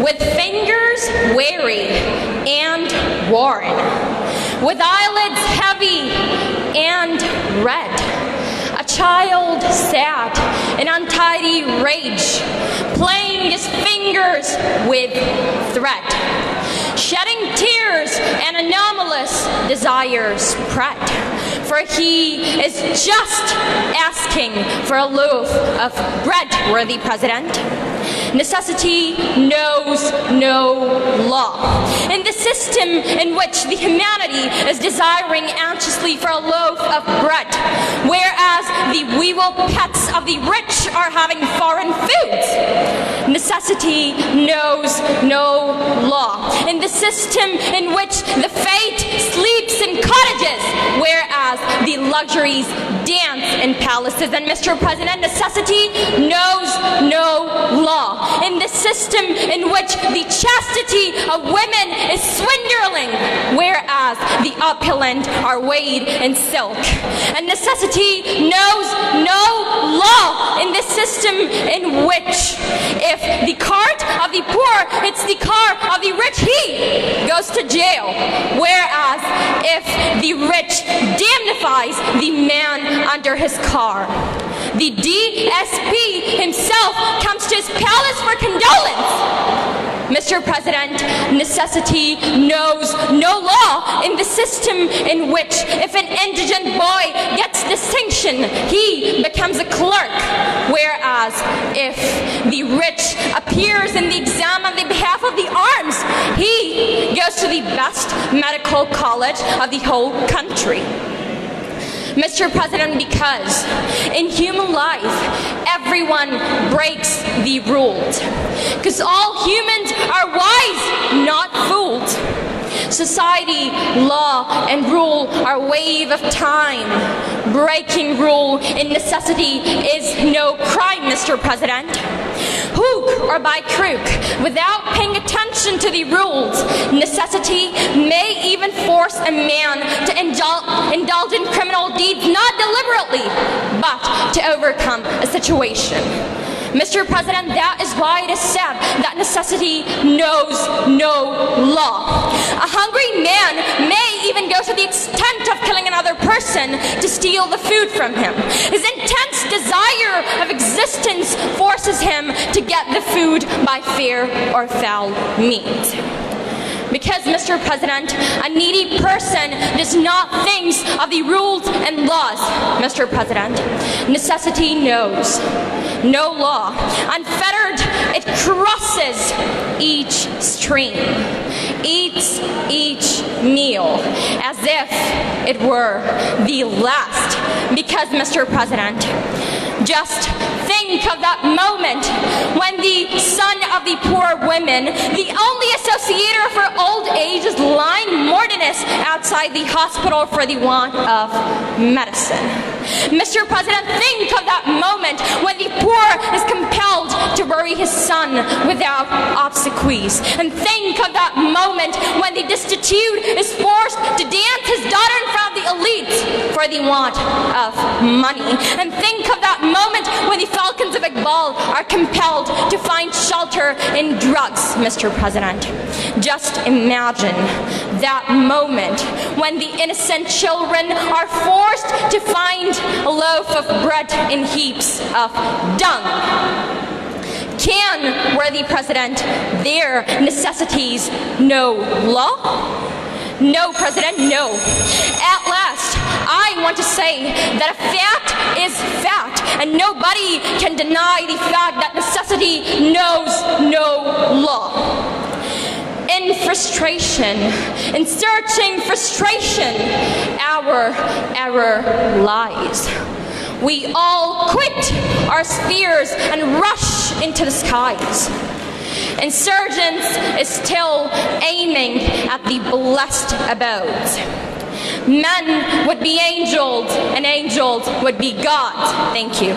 with fingers weary and worn, with eyelids heavy and red, a child sad in untidy rage, playing his fingers with thread, shedding tears and anomalous desires spread, for he is just asking for a loaf of bread, worthy President. Necessity knows no law. In the system in which the humanity is desiring anxiously for a loaf of bread, whereas the weevil pets of the rich are having foreign foods, necessity knows no law. In the system in which the fate sleeps in cottages, whereas the luxuries dance in palaces, and Mr. President, necessity knows no law. In the system in which the chastity of women is swindling, whereas the opulent are weighed in silk. And necessity knows no law in the system in which if the cart of the poor hits the car of the rich, he goes to jail, whereas if the rich damnifies the man under his car, the DSP himself comes to his palace for condolence. Mr. President, necessity knows no law in the system in which if an indigent boy gets distinction, he becomes a clerk, whereas if the rich appears in the exam on the behalf of the arms, he goes to the best medical college of the whole country. Mr. President, because in human life, everyone breaks the rules. Because all humans are wise, not fooled. Society, law, and rule are a wave of time. Breaking rule in necessity is no crime, Mr. President. Hook or by crook, without paying attention to the rules, necessity may even force a man to indulge in criminal deeds, not deliberately, but to overcome a situation. Mr. President, that is why it is said that necessity knows no law. A hungry man may even go to the extent of killing another person to steal the food from him. His intense desire of existence forces him to get the food by fair or foul means. Because, Mr. President, a needy person does not think of the rules and laws, Mr. President. Necessity knows no law. Unfettered, it crosses each stream, eats each meal as if it were the last. Because, Mr. President, just think of that moment when the son of the poor women, the only associator for old age, is lying morninous outside the hospital for the want of medicine. Mr. President, think of that moment when the poor is compelled to bury his son without obsequies. And think of that moment when the destitute is forced to dance his daughter in front of the elite for the want of money. And think of that moment when the falcons of Iqbal are compelled to find shelter in drugs, Mr. President. Just imagine that moment when the innocent children are forced to find a loaf of bread in heaps of dung. Can, worthy President, their necessities know law? No, President, no. At last, I want to say that a fact is fact, and nobody can deny the fact that necessity knows no law. In frustration, in searching frustration, our error lies. We all quit our spheres and rush into the skies. Insurgents is still aiming at the blessed abodes. Men would be angels, and angels would be gods. Thank you.